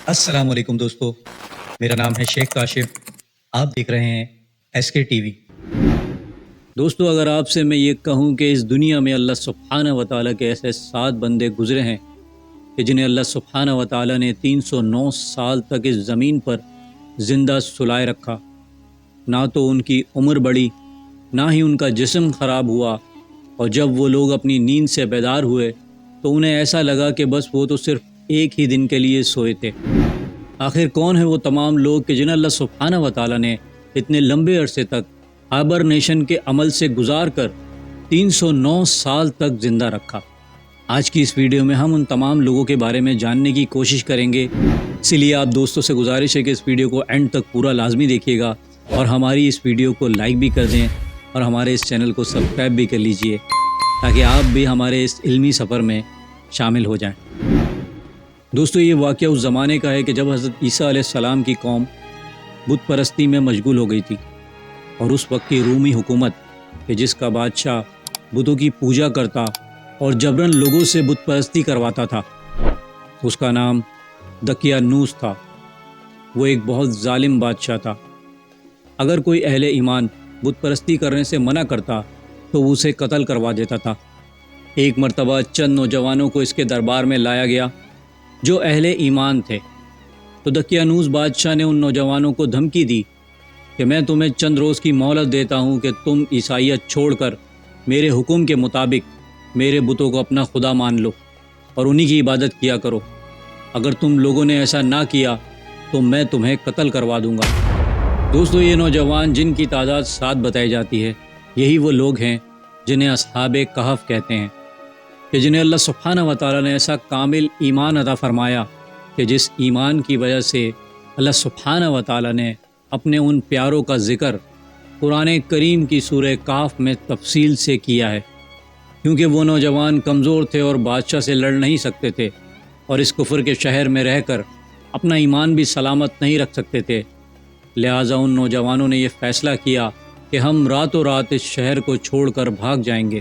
السلام علیکم دوستو، میرا نام ہے شیخ کاشف۔ آپ دیکھ رہے ہیں ایس کے ٹی وی۔ دوستو، اگر آپ سے میں یہ کہوں کہ اس دنیا میں اللہ سبحانہ و تعالیٰ کے ایسے 7 بندے گزرے ہیں کہ جنہیں اللہ سبحانہ و تعالیٰ نے 309 سال تک اس زمین پر زندہ سلائے رکھا، نہ تو ان کی عمر بڑھی، نہ ہی ان کا جسم خراب ہوا، اور جب وہ لوگ اپنی نیند سے بیدار ہوئے تو انہیں ایسا لگا کہ بس وہ تو صرف ایک ہی دن کے لیے سوئے تھے۔ آخر کون ہے وہ تمام لوگ کہ جنہیں اللہ سبحانہ و تعالیٰ نے اتنے لمبے عرصے تک ہائبرنیشن کے عمل سے گزار کر 309 سال تک زندہ رکھا؟ آج کی اس ویڈیو میں ہم ان تمام لوگوں کے بارے میں جاننے کی کوشش کریں گے، اسی لیے آپ دوستوں سے گزارش ہے کہ اس ویڈیو کو اینڈ تک پورا لازمی دیکھیے گا، اور ہماری اس ویڈیو کو لائک بھی کر دیں اور ہمارے اس چینل کو سبسکرائب بھی کر لیجئے تاکہ آپ بھی ہمارے اس علمی سفر میں شامل ہو جائیں۔ دوستو، یہ واقعہ اس زمانے کا ہے کہ جب حضرت عیسیٰ علیہ السلام کی قوم بت پرستی میں مشغول ہو گئی تھی، اور اس وقت کی رومی حکومت کہ جس کا بادشاہ بتوں کی پوجا کرتا اور جبراً لوگوں سے بت پرستی کرواتا تھا، اس کا نام دقیانوس تھا۔ وہ ایک بہت ظالم بادشاہ تھا۔ اگر کوئی اہل ایمان بت پرستی کرنے سے منع کرتا تو وہ اسے قتل کروا دیتا تھا۔ ایک مرتبہ چند نوجوانوں کو اس کے دربار میں لایا گیا جو اہل ایمان تھے، تو دقیانوس بادشاہ نے ان نوجوانوں کو دھمکی دی کہ میں تمہیں چند روز کی مہلت دیتا ہوں کہ تم عیسائیت چھوڑ کر میرے حکم کے مطابق میرے بتوں کو اپنا خدا مان لو اور انہی کی عبادت کیا کرو۔ اگر تم لوگوں نے ایسا نہ کیا تو میں تمہیں قتل کروا دوں گا۔ دوستو، یہ نوجوان جن کی تعداد 7 بتائی جاتی ہے، یہی وہ لوگ ہیں جنہیں اصحاب کہف کہتے ہیں، کہ جنہیں اللہ سبحانہ و تعالیٰ نے ایسا کامل ایمان عطا فرمایا کہ جس ایمان کی وجہ سے اللہ سبحانہ و تعالیٰ نے اپنے ان پیاروں کا ذکر قرآن کریم کی سورہ کہف میں تفصیل سے کیا ہے، کیونکہ وہ نوجوان کمزور تھے اور بادشاہ سے لڑ نہیں سکتے تھے، اور اس کفر کے شہر میں رہ کر اپنا ایمان بھی سلامت نہیں رکھ سکتے تھے۔ لہٰذا ان نوجوانوں نے یہ فیصلہ کیا کہ ہم راتوں رات اس شہر کو چھوڑ کر بھاگ جائیں گے،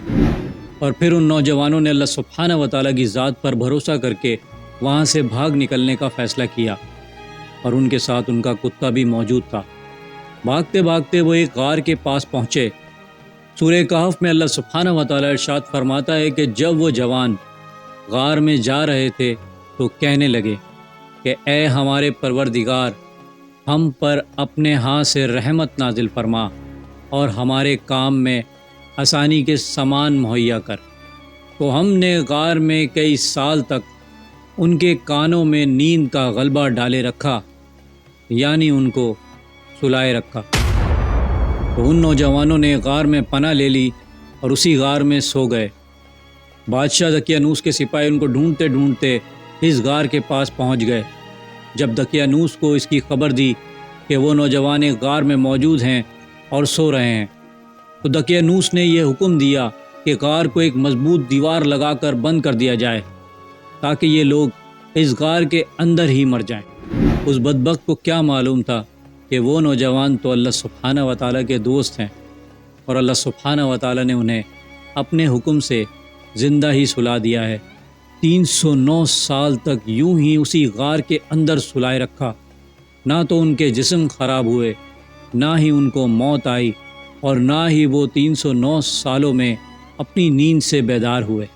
اور پھر ان نوجوانوں نے اللہ سبحانہ و تعالیٰ کی ذات پر بھروسہ کر کے وہاں سے بھاگ نکلنے کا فیصلہ کیا، اور ان کے ساتھ ان کا کتا بھی موجود تھا۔ بھاگتے بھاگتے وہ ایک غار کے پاس پہنچے۔ سورہ کہف میں اللہ سبحانہ و تعالیٰ ارشاد فرماتا ہے کہ جب وہ جوان غار میں جا رہے تھے تو کہنے لگے کہ اے ہمارے پروردگار، ہم پر اپنے ہاں سے رحمت نازل فرما اور ہمارے کام میں آسانی کے سامان مہیا کر۔ تو ہم نے غار میں کئی سال تک ان کے کانوں میں نیند کا غلبہ ڈالے رکھا، یعنی ان کو سلائے رکھا۔ تو ان نوجوانوں نے غار میں پناہ لے لی اور اسی غار میں سو گئے۔ بادشاہ دقیانوس کے سپاہی ان کو ڈھونڈتے ڈھونڈتے اس غار کے پاس پہنچ گئے۔ جب دقیانوس کو اس کی خبر دی کہ وہ نوجوان غار میں موجود ہیں اور سو رہے ہیں، تو دقیانوس نے یہ حکم دیا کہ غار کو ایک مضبوط دیوار لگا کر بند کر دیا جائے تاکہ یہ لوگ اس غار کے اندر ہی مر جائیں۔ اس بدبخت کو کیا معلوم تھا کہ وہ نوجوان تو اللہ سبحانہ و تعالیٰ کے دوست ہیں، اور اللہ سبحانہ و تعالیٰ نے انہیں اپنے حکم سے زندہ ہی سلا دیا ہے۔ 309 سال تک یوں ہی اسی غار کے اندر سلائے رکھا، نہ تو ان کے جسم خراب ہوئے، نہ ہی ان کو موت آئی، اور نہ ہی وہ 309 سالوں میں اپنی نیند سے بیدار ہوئے۔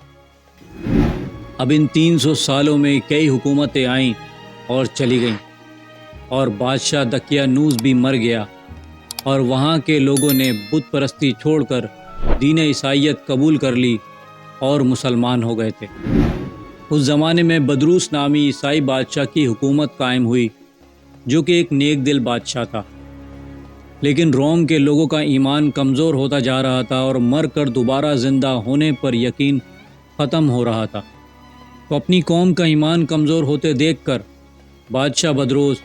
اب ان 300 سالوں میں کئی حکومتیں آئیں اور چلی گئیں، اور بادشاہ دقیانوس بھی مر گیا، اور وہاں کے لوگوں نے بت پرستی چھوڑ کر دین عیسائیت قبول کر لی اور مسلمان ہو گئے تھے۔ اس زمانے میں بدروس نامی عیسائی بادشاہ کی حکومت قائم ہوئی، جو کہ ایک نیک دل بادشاہ تھا، لیکن روم کے لوگوں کا ایمان کمزور ہوتا جا رہا تھا اور مر کر دوبارہ زندہ ہونے پر یقین ختم ہو رہا تھا۔ تو اپنی قوم کا ایمان کمزور ہوتے دیکھ کر بادشاہ بدروس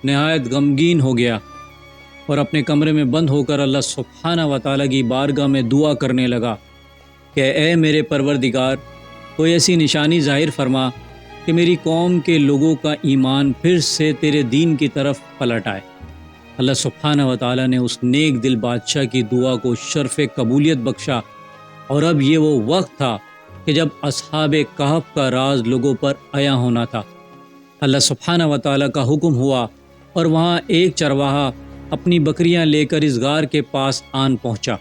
نہایت غمگین ہو گیا، اور اپنے کمرے میں بند ہو کر اللہ سبحانہ و تعالیٰ کی بارگاہ میں دعا کرنے لگا کہ اے میرے پروردگار، کوئی ایسی نشانی ظاہر فرما کہ میری قوم کے لوگوں کا ایمان پھر سے تیرے دین کی طرف پلٹ آئے۔ اللہ سبحانہ و تعالیٰ نے اس نیک دل بادشاہ کی دعا کو شرف قبولیت بخشا، اور اب یہ وہ وقت تھا کہ جب اصحاب کہف کا راز لوگوں پر عیاں ہونا تھا۔ اللہ سبحانہ و تعالیٰ کا حکم ہوا اور وہاں ایک چرواہا اپنی بکریاں لے کر اس غار کے پاس آن پہنچا۔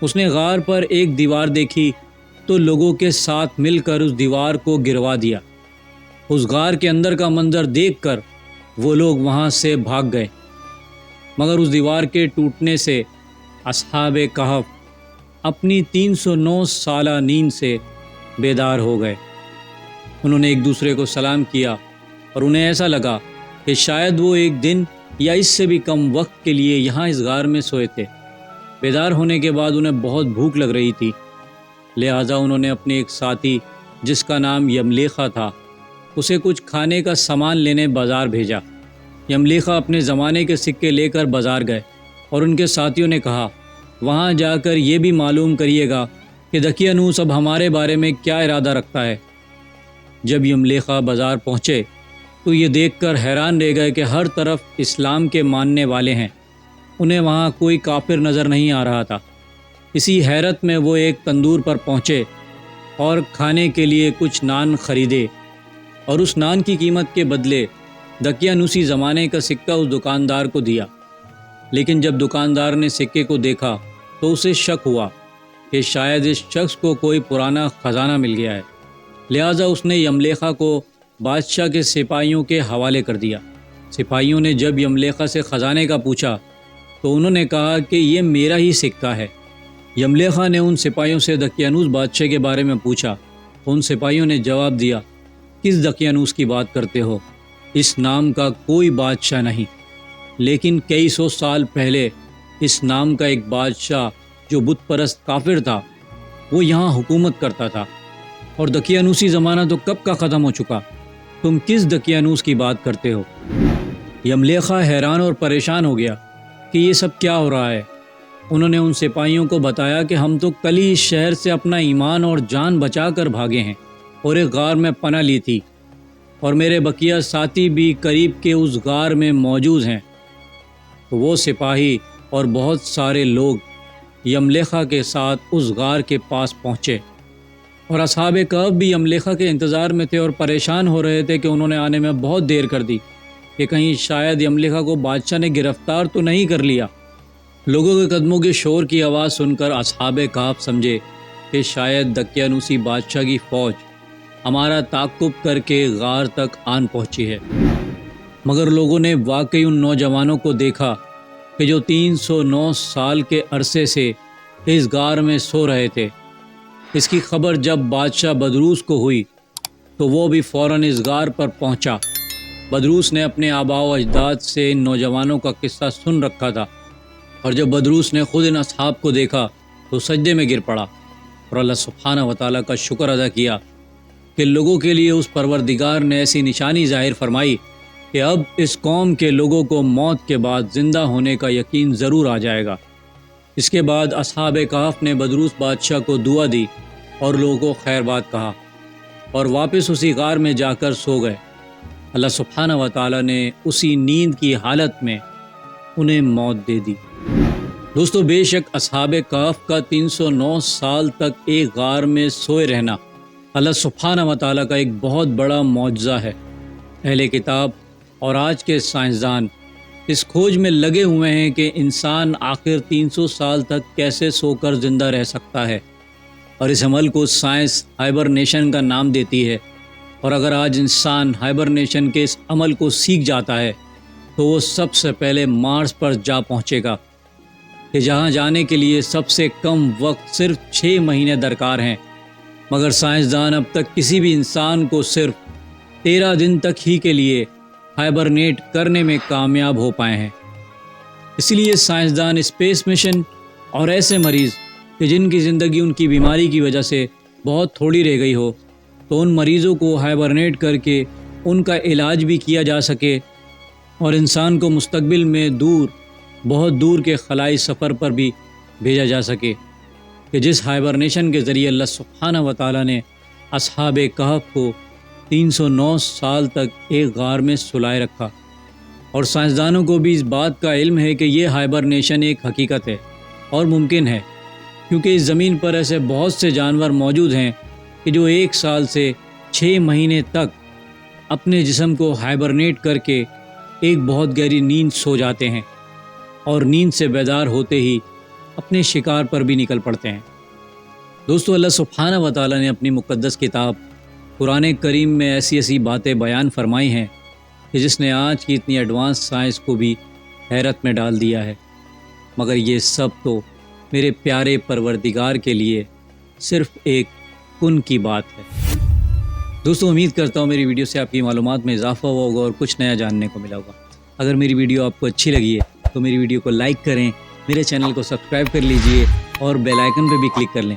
اس نے غار پر ایک دیوار دیکھی تو لوگوں کے ساتھ مل کر اس دیوار کو گروا دیا۔ اس غار کے اندر کا منظر دیکھ کر وہ لوگ وہاں سے بھاگ گئے، مگر اس دیوار کے ٹوٹنے سے اصحاب کہف اپنی 309 سالہ نیند سے بیدار ہو گئے۔ انہوں نے ایک دوسرے کو سلام کیا اور انہیں ایسا لگا کہ شاید وہ ایک دن یا اس سے بھی کم وقت کے لیے یہاں اس غار میں سوئے تھے۔ بیدار ہونے کے بعد انہیں بہت بھوک لگ رہی تھی، لہٰذا انہوں نے اپنے ایک ساتھی جس کا نام یملیخا تھا اسے کچھ کھانے کا سامان لینے بازار بھیجا۔ یملیخا اپنے زمانے کے سکے لے کر بازار گئے اور ان کے ساتھیوں نے کہا، وہاں جا کر یہ بھی معلوم کریے گا کہ دقیانوس اب ہمارے بارے میں کیا ارادہ رکھتا ہے۔ جب یملیخا بازار پہنچے تو یہ دیکھ کر حیران رہ گئے کہ ہر طرف اسلام کے ماننے والے ہیں، انہیں وہاں کوئی کافر نظر نہیں آ رہا تھا۔ اسی حیرت میں وہ ایک تندور پر پہنچے اور کھانے کے لیے کچھ نان خریدے اور اس نان کی قیمت کے بدلے دقیانوسی زمانے کا سکہ اس دکاندار کو دیا۔ لیکن جب دکاندار نے سکے کو دیکھا تو اسے شک ہوا کہ شاید اس شخص کو کوئی پرانا خزانہ مل گیا ہے، لہٰذا اس نے یملیخا کو بادشاہ کے سپاہیوں کے حوالے کر دیا۔ سپاہیوں نے جب یملیخا سے خزانے کا پوچھا تو انہوں نے کہا کہ یہ میرا ہی سکہ ہے۔ یملیخا نے ان سپاہیوں سے دقیانوس بادشاہ کے بارے میں پوچھا۔ ان سپاہیوں نے جواب دیا، کس دقیانوس کی بات کرتے ہو؟ اس نام کا کوئی بادشاہ نہیں، لیکن کئی سو سال پہلے اس نام کا ایک بادشاہ جو بت پرست کافر تھا وہ یہاں حکومت کرتا تھا، اور دقیانوسی زمانہ تو کب کا ختم ہو چکا، تم کس دقیانوس کی بات کرتے ہو؟ یملیخا حیران اور پریشان ہو گیا کہ یہ سب کیا ہو رہا ہے۔ انہوں نے ان سپاہیوں کو بتایا کہ ہم تو کل ہی اس شہر سے اپنا ایمان اور جان بچا کر بھاگے ہیں اور ایک غار میں پناہ لی تھی، اور میرے بقیہ ساتھی بھی قریب کے اس غار میں موجود ہیں۔ تو وہ سپاہی اور بہت سارے لوگ یملیخا کے ساتھ اس غار کے پاس پہنچے، اور اصحاب کہف بھی یملیخا کے انتظار میں تھے اور پریشان ہو رہے تھے کہ انہوں نے آنے میں بہت دیر کر دی کہ کہیں شاید یملیخا کو بادشاہ نے گرفتار تو نہیں کر لیا۔ لوگوں کے قدموں کے شور کی آواز سن کر اصحاب کہف سمجھے کہ شاید دقیانوسی بادشاہ کی فوج ہمارا تعاقب کر کے غار تک آن پہنچی ہے، مگر لوگوں نے واقعی ان نوجوانوں کو دیکھا کہ جو 309 سال کے عرصے سے اس غار میں سو رہے تھے۔ اس کی خبر جب بادشاہ بدروس کو ہوئی تو وہ بھی فوراً اس غار پر پہنچا۔ بدروس نے اپنے آباء و اجداد سے ان نوجوانوں کا قصہ سن رکھا تھا، اور جب بدروس نے خود ان اصحاب کو دیکھا تو سجدے میں گر پڑا اور اللہ سبحانہ و تعالیٰ کا شکر ادا کیا کہ لوگوں کے لیے اس پروردگار نے ایسی نشانی ظاہر فرمائی کہ اب اس قوم کے لوگوں کو موت کے بعد زندہ ہونے کا یقین ضرور آ جائے گا۔ اس کے بعد اصحاب کہف نے بدروس بادشاہ کو دعا دی اور لوگوں کو خیر بات کہا اور واپس اسی غار میں جا کر سو گئے۔ اللہ سبحانہ و تعالیٰ نے اسی نیند کی حالت میں انہیں موت دے دی۔ دوستو، بے شک اصحاب کہف کا 309 سال تک ایک غار میں سوئے رہنا اللہ سبحانہ و تعالیٰ کا ایک بہت بڑا معجزہ ہے۔ اہل کتاب اور آج کے سائنسدان اس کھوج میں لگے ہوئے ہیں کہ انسان آخر 300 سال تک کیسے سو کر زندہ رہ سکتا ہے، اور اس عمل کو سائنس ہائبرنیشن کا نام دیتی ہے۔ اور اگر آج انسان ہائبرنیشن کے اس عمل کو سیکھ جاتا ہے تو وہ سب سے پہلے مارس پر جا پہنچے گا، کہ جہاں جانے کے لیے سب سے کم وقت صرف 6 مہینے درکار ہیں، مگر سائنسدان اب تک کسی بھی انسان کو صرف 13 دن تک ہی کے لیے ہائبرنیٹ کرنے میں کامیاب ہو پائے ہیں۔ اسی لیے سائنسدان اسپیس مشن اور ایسے مریض کہ جن کی زندگی ان کی بیماری کی وجہ سے بہت تھوڑی رہ گئی ہو، تو ان مریضوں کو ہائبرنیٹ کر کے ان کا علاج بھی کیا جا سکے اور انسان کو مستقبل میں بہت دور کے خلائی سفر پر بھی بھیجا جا سکے، کہ جس ہائبرنیشن کے ذریعے اللہ سبحانہ و تعالیٰ نے اصحاب کہف کو 309 سال تک ایک غار میں سلائے رکھا۔ اور سائنسدانوں کو بھی اس بات کا علم ہے کہ یہ ہائبرنیشن ایک حقیقت ہے اور ممکن ہے، کیونکہ اس زمین پر ایسے بہت سے جانور موجود ہیں کہ جو 1 سال سے 6 مہینے تک اپنے جسم کو ہائبرنیٹ کر کے ایک بہت گہری نیند سو جاتے ہیں اور نیند سے بیدار ہوتے ہی اپنے شکار پر بھی نکل پڑتے ہیں۔ دوستو، اللہ سبحانہ و تعالیٰ نے اپنی مقدس کتاب قرآن کریم میں ایسی ایسی باتیں بیان فرمائی ہیں کہ جس نے آج کی اتنی ایڈوانس سائنس کو بھی حیرت میں ڈال دیا ہے، مگر یہ سب تو میرے پیارے پروردگار کے لیے صرف ایک کن کی بات ہے۔ دوستو، امید کرتا ہوں میری ویڈیو سے آپ کی معلومات میں اضافہ ہوا ہوگا اور کچھ نیا جاننے کو ملا ہوگا۔ اگر میری ویڈیو آپ کو اچھی لگی ہے تو میری ویڈیو کو لائک کریں، میرے چینل کو سبسکرائب کر لیجئے اور بیل آئیکن پہ بھی کلک کر لیں۔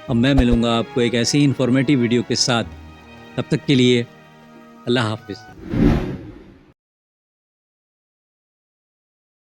اب میں ملوں گا آپ کو ایک ایسی ہی انفارمیٹیو ویڈیو کے ساتھ، تب تک کے لیے اللہ حافظ۔